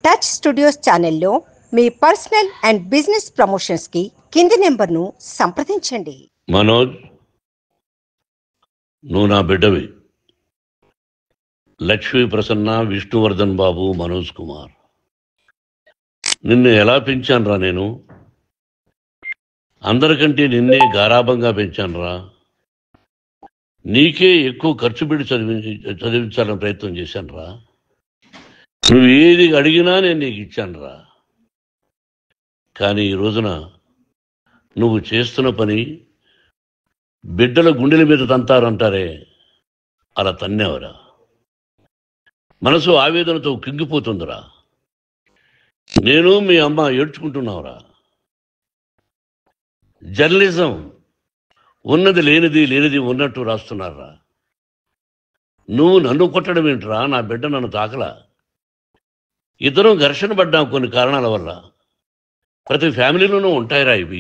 Touch studios ఛానల్లో మీ personal and business ప్రమోషన్స్కి కింది నెంబర్ను సంప్రదించండి. మనోజ్, నువ్వు నా బిడ్డవి. లక్ష్మీ ప్రసన్న, విష్ణువర్ధన్ బాబు, మనోజ్ కుమార్. నిన్ను ఎలా పెంచానురా నేను? అందరికంటే నిన్నే గారాభంగా పెంచానురా. నీకే ఎక్కువ ఖర్చు పెట్టి చదివించాలని ప్రయత్నం చేశానురా. నువ్వు ఏది అడిగినా నేను నీకు ఇచ్చానురా. కానీ ఈ రోజున నువ్వు చేస్తున్న పని బిడ్డల గుండెల మీద తంతారంటారే, అలా తన్నేవరా. మనసు ఆవేదనతో కింగిపోతుందిరా. నేను మీ అమ్మ ఏడ్చుకుంటున్నావురా. జర్నలిజం ఉన్నది లేనిది, లేనిది ఉన్నట్టు రాస్తున్నారా. నువ్వు నన్ను కొట్టడం ఏంట్రా? నా బిడ్డ నన్ను తాకలా. ఇద్దరం ఘర్షణ పడ్డాం కొన్ని కారణాల వల్ల. ప్రతి ఫ్యామిలీలోనూ ఉంటాయిరా ఇవి.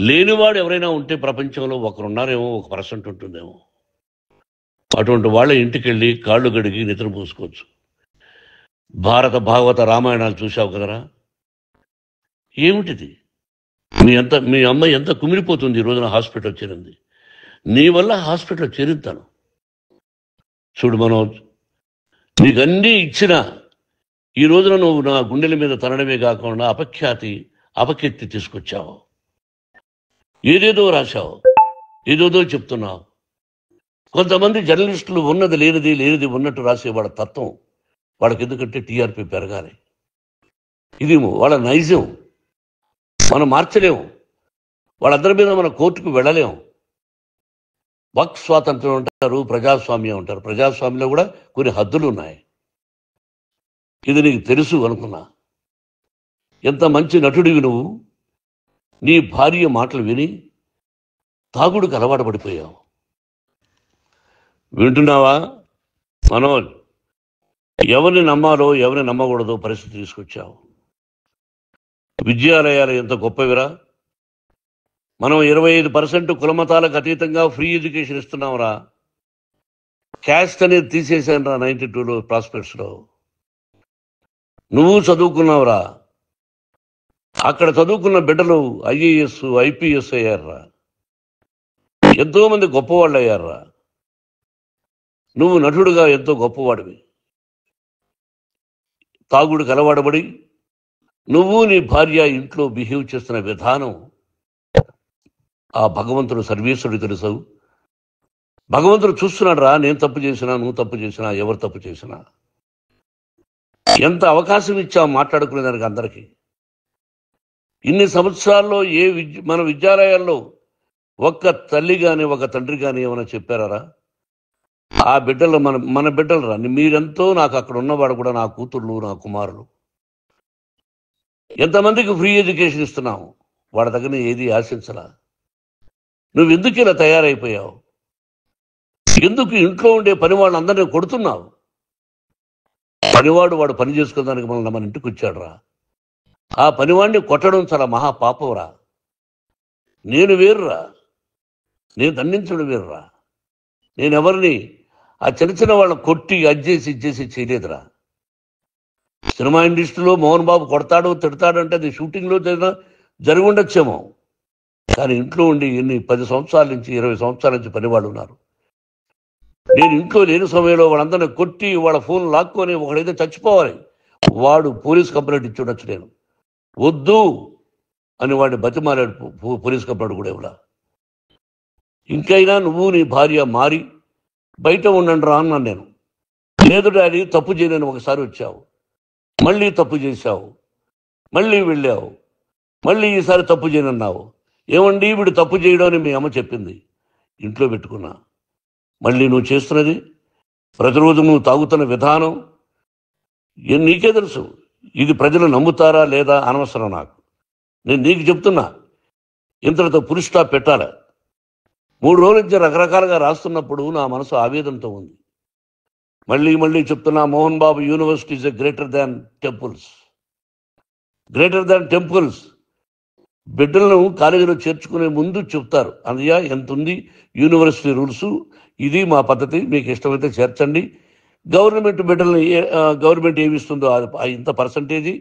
లేనివాడు ఎవరైనా ఉంటే ప్రపంచంలో ఒకరున్నారేమో, 1% ఉంటుందేమో. అటువంటి వాళ్ళ ఇంటికి వెళ్ళి కాళ్ళు గడిగి నిద్ర పూసుకోవచ్చు. భారత భాగవత రామాయణాలు చూశావు కదరా. ఏమిటిది? మీ అమ్మ ఎంత కుమిలిపోతుంది ఈ రోజున హాస్పిటల్ చేరింది. నీ వల్ల హాస్పిటల్ చేరుతాను. చూడు మనోజ్, నీకన్నీ ఇచ్చినా ఈ రోజున నువ్వు నా గుండెల మీద తనడమే కాకుండా అపకీర్తి తీసుకొచ్చావు. ఏదేదో రాశావు, ఏదేదో చెప్తున్నావు. కొంతమంది జర్నలిస్టులు ఉన్నది లేనిది, లేనిది ఉన్నట్టు రాసే వాళ్ళ తత్వం వాళ్ళకి. ఎందుకంటే టీఆర్పీ పెరగాలి. ఇది వాళ్ళ నైజం. మనం మార్చలేము. వాళ్ళందరి మీద మన కోర్టుకు వెళ్ళలేము. వాక్ స్వాతంత్రం అంటారు, ప్రజాస్వామ్యం అంటారు. ప్రజాస్వామ్యంలో కూడా కొన్ని హద్దులు ఉన్నాయి. ఇది నీకు తెలుసు అనుకున్నా. ఎంత మంచి నటుడివి నువ్వు. నీ భార్య మాటలు విని తాగుడుకు అలవాటు పడిపోయావు. వింటున్నావా మనోజ్? ఎవరిని నమ్మాలో ఎవరిని నమ్మకూడదో పరిస్థితి తీసుకొచ్చావు. విద్యాలయాలు ఎంత గొప్పవిరా. మనం 25% కులమతాలకు అతీతంగా ఫ్రీ ఎడ్యుకేషన్ ఇస్తున్నాంరా. క్యాస్ట్ అనేది తీసేశాను రా 92లో ప్రాస్పెక్ట్స్లో. నువ్వు చదువుకున్నావురా. అక్కడ చదువుకున్న బిడ్డలు IAS, IPS అయ్యారా. ఎంతోమంది గొప్పవాళ్ళు అయ్యారా. నువ్వు నటుడుగా ఎంతో గొప్పవాడివి. తాగుడికి అలవాడబడి నువ్వు నీ భార్య ఇంట్లో బిహేవ్ చేస్తున్న విధానం ఆ భగవంతుడు సర్వేశ్వరుడు తెలుసు. భగవంతుడు చూస్తున్నాడు రా. నేను తప్పు చేసినా, నువ్వు తప్పు చేసినా, ఎవరు తప్పు చేసినా. ఎంత అవకాశం ఇచ్చావు మాట్లాడుకునేదానికి అందరికీ. ఇన్ని సంవత్సరాల్లో మన విద్యాలయాల్లో ఒక్క తల్లి కానీ ఒక తండ్రి కానీ ఏమైనా చెప్పారా? ఆ బిడ్డలు మన బిడ్డలు రా. మీరెంతో నాకు అక్కడ ఉన్నవాడు కూడా నా కూతుర్లు, నా కుమారులు. ఎంతమందికి ఫ్రీ ఎడ్యుకేషన్ ఇస్తున్నావు. వాళ్ళ దగ్గర ఏది ఆశించలా. నువ్వు ఎందుకు ఇలా తయారైపోయావు? ఎందుకు ఇంట్లో ఉండే పని వాళ్ళందరినీ కొడుతున్నావు? పనివాడు వాడు పని చేసుకోవడానికి మన ఇంటికి వచ్చాడు రా. ఆ పనివాడిని కొట్టడం చాలా మహాపాపంరా. నేను వేరురా. నేను దండించడం వేరురా. నేను ఎవరిని ఆ చిన్న వాళ్ళని కొట్టి అజ్జేసి ఇచ్చేసి చేయలేదురా. సినిమా ఇండస్ట్రీలో మోహన్ బాబు కొడతాడు, తిడతాడు అంటే అది షూటింగ్లో జరిగి ఉండొచ్చేమో. కానీ ఇంట్లో ఉండి 10 సంవత్సరాల నుంచి 20 సంవత్సరాల నుంచి పనివాళ్ళు ఉన్నారు. నేను ఇంట్లో లేని సమయంలో వాళ్ళందరినీ కొట్టి వాళ్ళ ఫోన్ లాక్కొని ఒకడైతే చచ్చిపోవాలి. వాడు పోలీస్ కంప్లైంట్ ఇచ్చి ఉండొచ్చు. నేను వద్దు అని వాడిని బతిమాలాడు. పోలీస్ కంప్లైంట్ కూడా ఇవ్వడా. ఇంకైనా నువ్వు నీ భార్య మారి బయట ఉండండి రా అన్నాను నేను. లేదు డాడీ, తప్పు చేయలేని ఒకసారి వచ్చావు, మళ్ళీ తప్పు చేశావు, మళ్ళీ వెళ్ళావు, మళ్ళీ ఈసారి తప్పు చేయనన్నావు. ఏమండి వీడు తప్పు చేయడం అని మీ అమ్మ చెప్పింది. ఇంట్లో పెట్టుకున్నా. మళ్ళీ నువ్వు చేస్తున్నది, ప్రతిరోజు నువ్వు తాగుతున్న విధానం నీకే తెలుసు. ఇది ప్రజలు నమ్ముతారా లేదా అనవసరం నాకు. నేను నీకు చెప్తున్నా, ఇంతటితో ఫుల్ స్టాప్ పెట్టాలి. 3 రోజుల నుంచి రకరకాలుగా రాస్తున్నప్పుడు నా మనసు ఆవేదనతో ఉంది. మళ్ళీ చెప్తున్నా, Mohan Babu university is greater than temples. Greater than temples. బిడ్డలను కాలేజీలో చేర్చుకునే ముందు చెప్తారు, అన్నయ్య ఎంత ఉంది యూనివర్సిటీ రూల్స్, ఇది మా పద్ధతి, మీకు ఇష్టమైతే చేర్చండి, గవర్నమెంట్ బిడ్డల్ని గవర్నమెంట్ ఏమిస్తుందో ఇంత పర్సంటేజీ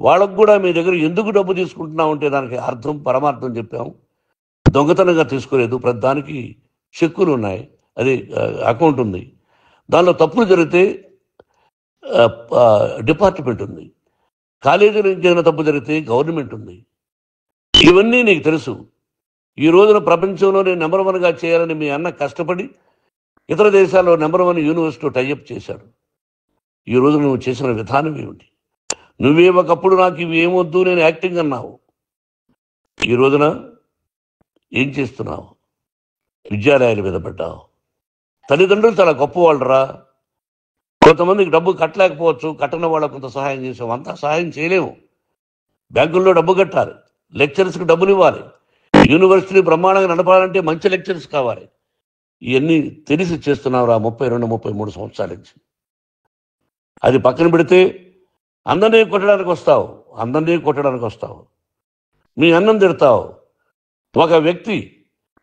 వాళ్ళకు కూడా మీ దగ్గర ఎందుకు డబ్బు తీసుకుంటున్నాం అంటే దానికి అర్థం పరమార్థం చెప్పాము. దొంగతనంగా తీసుకోలేదు, ప్రతి దానికి చెక్కులు ఉన్నాయి, అది అకౌంట్ ఉంది. దానిలో తప్పులు జరిగితే డిపార్ట్మెంట్ ఉంది, కాలేజీలో ఇంకేమైనా తప్పు జరిగితే గవర్నమెంట్ ఉంది. ఇవన్నీ నీకు తెలుసు. ఈ రోజున ప్రపంచంలో నేను నెంబర్ 1గా చేయాలని మీ అన్న కష్టపడి ఇతర దేశాల్లో నెంబర్ 1 యూనివర్సిటీ టైఅప్ చేశాడు. ఈ రోజు నువ్వు చేసిన విధానం ఏమిటి? నువ్వే ఒకప్పుడు నాకు ఇవి ఏమొద్దు నేను యాక్టింగ్ అన్నావు, ఈ రోజున ఏం చేస్తున్నావు? విద్యాలయాల మీద పడ్డావు. తల్లిదండ్రులు చాలా గొప్పవాళ్ళరా. కొంతమందికి డబ్బు కట్టలేకపోవచ్చు, కట్టని వాళ్ళకు కొంత సహాయం చేసావు, అంతా సహాయం చేయలేము. బ్యాంకుల్లో డబ్బు కట్టాలి, లెక్చరర్స్కి డబ్బులు ఇవ్వాలి, యూనివర్సిటీ బ్రహ్మాండంగా నడపాలంటే మంచి లెక్చరర్స్ కావాలి. ఇవన్నీ తెలిసి చేస్తున్నావురా 32-33 సంవత్సరాల నుంచి. అది పక్కన పెడితే అందరినీ కొట్టడానికి వస్తావు, మీ అన్నం తిడతావు. ఒక వ్యక్తి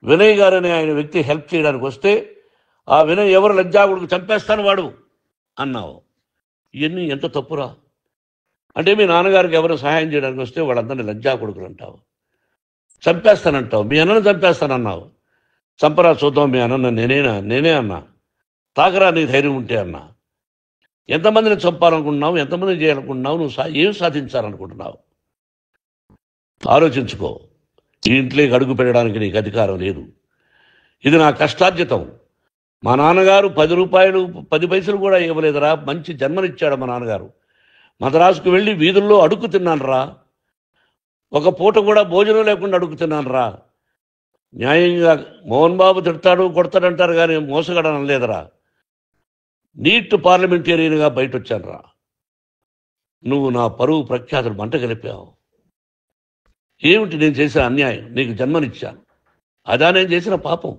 వినయ్ గారనే ఆయన వ్యక్తి హెల్ప్ చేయడానికి వస్తే ఆ వినయ్ ఎవరు లజ్జాగుడికి చంపేస్తాను వాడు అన్నావు. ఇవన్నీ ఎంత తప్పురా? అంటే మీ నాన్నగారికి ఎవరు సహాయం చేయడానికి వస్తే వాళ్ళందరినీ లజ్జా కొడుకులు అంటావు, చంపేస్తానంటావు. మీ అన్నను చంపేస్తానన్నావు. చంపరా చూద్దాం మీ అన్న, నేనే అన్నా. తాకరా నీ ధైర్యం ఉంటే అన్నా. ఎంతమందిని చంపాలనుకుంటున్నావు, ఎంతమందిని చేయాలనుకుంటున్నావు, నువ్వు ఏం సాధించాలనుకుంటున్నావు? ఆలోచించుకో. ఈ ఇంట్లోకి అడుగు పెట్టడానికి నీకు అధికారం లేదు. ఇది నా కష్టార్జితం. మా నాన్నగారు 10 రూపాయలు 10 పైసలు కూడా ఇవ్వలేదురా. మంచి జన్మనిచ్చాడు మా నాన్నగారు. మద్రాసుకు వెళ్ళి వీధుల్లో అడుగు తిన్నాను రా. ఒక పూట కూడా భోజనం లేకుండా అడుగు తిన్నాను రా. న్యాయంగా మోహన్ బాబు తిడతాడు కొడతాడంటారు కానీ మోసగడనం లేదురా. నీట్ పార్లమెంటేరియన్గా బయట వచ్చాను రా. నువ్వు నా పరువు ప్రఖ్యాతులు మంట కలిపావు. ఏమిటి నేను చేసిన అన్యాయం? నీకు జన్మనిచ్చాను, అదా నేను చేసిన పాపం.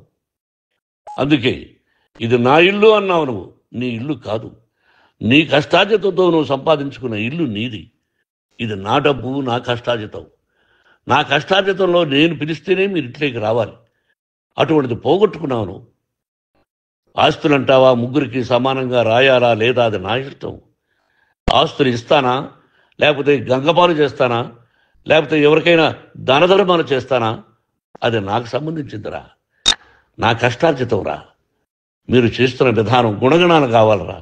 అందుకే ఇది నా ఇల్లు అన్నావు. నువ్వు నీ ఇల్లు కాదు, నీ కష్టార్జితంతో నువ్వు సంపాదించుకున్న ఇల్లు నీది. ఇది నా డబ్బు, నా కష్టార్జితం. నా కష్టార్జితంలో నేను పిలిస్తేనే మీరు ఇంట్లోకి రావాలి. అటువంటిది పోగొట్టుకున్నావు నువ్వు. ఆస్తులు అంటావా, ముగ్గురికి సమానంగా రాయాలా లేదా అది నా ఇష్టం. ఆస్తులు ఇస్తానా, లేకపోతే గంగపాలు చేస్తానా, లేకపోతే ఎవరికైనా దానధర్మాలు చేస్తానా, అది నాకు సంబంధించిందిరా, నా కష్టార్జితం రా. మీరు చేస్తున్న విధానం గుణగణాలు కావాలరా.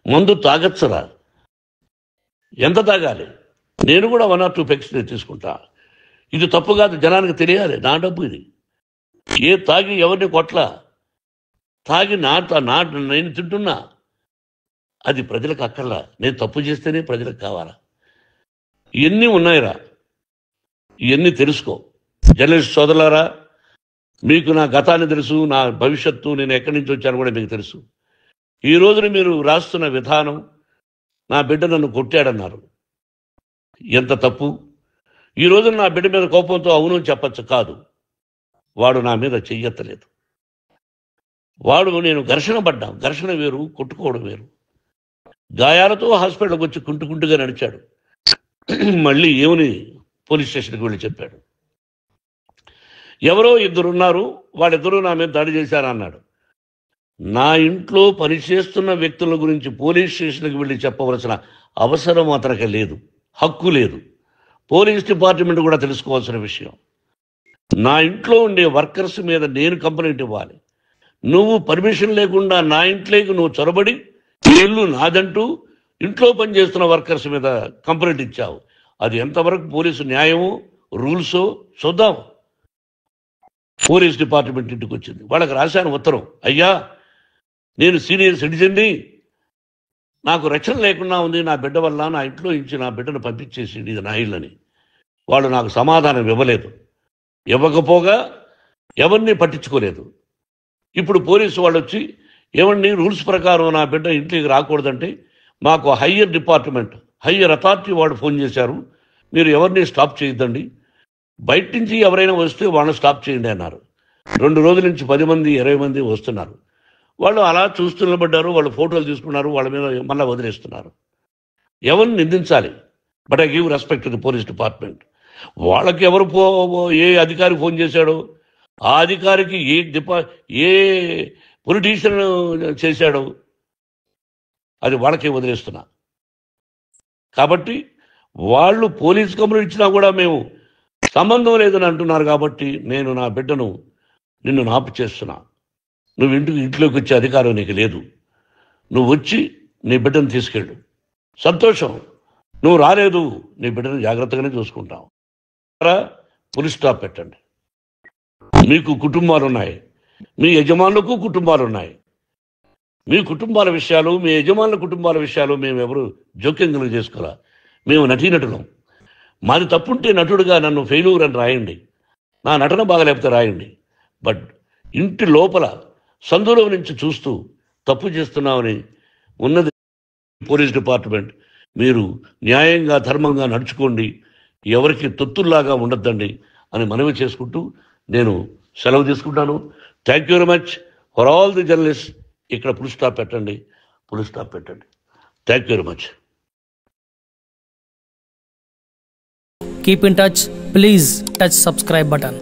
మందు తాగచ్చురా. ఎంత తాగాలి? నేను కూడా 1 or 2 పెగ్స్ తీసుకుంటా. ఇది తప్పు కాదు, జనానికి తెలియాలి. నా డబ్బు ఇది. ఏ తాగి ఎవరిని కొట్లా, తాగి నేను తింటున్నా, అది ప్రజలకు అక్కర్లా. నేను తప్పు చేస్తేనే ప్రజలకు కావాలా. ఇవన్నీ ఉన్నాయిరా, ఇవన్నీ తెలుసుకో. జర్నలిస్ట్ సోదరులారా, మీకు నా గతాన్ని తెలుసు, నా భవిష్యత్తు, నేను ఎక్కడి నుంచి వచ్చాను కూడా మీకు తెలుసు. ఈ రోజున మీరు రాస్తున్న విధానం, నా బిడ్డ నన్ను కొట్టాడన్నారు, ఎంత తప్పు. ఈ రోజున నా బిడ్డ మీద కోపంతో అవును చెప్పచ్చు, కాదు. వాడు నా మీద చెయ్యెత్తలేదు. నేను ఘర్షణ పడ్డాం. ఘర్షణ వేరు, కొట్టుకోవడం వేరు. గాయాలతో హాస్పిటల్కి వచ్చి కుంటుకుంటుగా నడిచాడు. మళ్ళీ ఏమని పోలీస్ స్టేషన్కి వెళ్ళి చెప్పాడు. ఎవరో 2 ఉన్నారు, వాళ్ళిద్దరూ నా మీద దాడి చేశారన్నాడు. నా ఇంట్లో పనిచేస్తున్న వ్యక్తుల గురించి పోలీస్ స్టేషన్కి వెళ్ళి చెప్పవలసిన అవసరం అతనికి లేదు, హక్కు లేదు. పోలీస్ డిపార్ట్మెంట్ కూడా తెలుసుకోవాల్సిన విషయం. నా ఇంట్లో ఉండే వర్కర్స్ మీద నేను కంప్లైంట్ ఇవ్వాలి. నువ్వు పర్మిషన్ లేకుండా నా ఇంట్లోకి నువ్వు చొరబడి ఇల్లు నాదంటూ ఇంట్లో పనిచేస్తున్న వర్కర్స్ మీద కంప్లైంట్ ఇచ్చావు. అది ఎంతవరకు పోలీసు న్యాయమో రూల్సో చూద్దాం. పోలీస్ డిపార్ట్మెంట్ ఇంటికి వచ్చింది. వాళ్ళకి రాశాను ఉత్తరం, అయ్యా నేను సీనియర్ సిటిజన్ని, నాకు రక్షణ లేకుండా ఉంది, నా బిడ్డ వల్ల నా ఇంట్లో నుంచి నా బిడ్డను పంపించేసి ఇది నా ఇల్లని. వాళ్ళు నాకు సమాధానం ఇవ్వలేదు. ఇవ్వకపోగా ఎవరిని పట్టించుకోలేదు. ఇప్పుడు పోలీసు వాళ్ళు వచ్చి ఏమండి రూల్స్ ప్రకారం నా బిడ్డ ఇంట్లోకి రాకూడదంటే మాకు హయ్యర్ డిపార్ట్మెంట్, హయ్యర్ అథారిటీ వాళ్ళు ఫోన్ చేశారు, మీరు ఎవరిని స్టాప్ చేయొద్దండి, బయట నుంచి ఎవరైనా వస్తే వాళ్ళని స్టాప్ చేయండి అన్నారు. 2 రోజుల నుంచి 10 మంది 20 మంది వస్తున్నారు. వాళ్ళు అలా చూస్తూ నిలబడ్డారు. వాళ్ళు ఫోటోలు తీసుకున్నారు, వాళ్ళ మీద మళ్ళీ వదిలేస్తున్నారు. ఎవరిని నిందించాలి? But I give respect to the police department. వాళ్ళకి ఎవరు ఏ అధికారి ఫోన్ చేశాడో, ఆ అధికారికి ఏ పొలిటీషియన్ చేశాడో, అది వాళ్ళకే వదిలేస్తున్నా. కాబట్టి వాళ్ళు పోలీస్ కంప్లైంట్ ఇచ్చినా కూడా మేము సంబంధం లేదని అంటున్నారు. కాబట్టి నేను నా బిడ్డను నిన్ను నాపు చేస్తున్నా. నువ్వు ఇంట్లోకి వచ్చే అధికారం నీకు లేదు. నువ్వు వచ్చి నీ బిడ్డను తీసుకెళ్ళు. సంతోషం, నువ్వు రాలేదు, నీ బిడ్డను జాగ్రత్తగానే చూసుకుంటావు. ఫుల్ స్టాప్ పెట్టండి. మీకు కుటుంబాలు ఉన్నాయి, మీ యజమానులకు కుటుంబాలు ఉన్నాయి. మీ కుటుంబాల విషయాలు, మీ యజమానుల కుటుంబాల విషయాలు మేము ఎవరు జోక్యం కలుగు చేసుకోవాలా. మేము నటీనటులం. మాది తప్పుంటే నటుడుగా నన్ను ఫెయిల్యూర్ అని రాయండి, నా నటన బాగలేకపోతే రాయండి. బట్ ఇంటి లోపల సందులో నుంచి చూస్తూ తప్పు చేస్తున్నామని ఉన్నది పోలీస్ డిపార్ట్మెంట్. మీరు న్యాయంగా ధర్మంగా నడుచుకోండి, ఎవరికి తొత్తుల్లాగా ఉండొద్దండి అని మనవి చేసుకుంటూ నేను సెలవు తీసుకుంటాను. Thank you very much for all the journalist. ఇక్కడ ఫుల్ స్టాప్ పెట్టండి, ఫుల్ స్టాప్ పెట్టండి. Thank you very much. Keep in touch. Please touch subscribe button.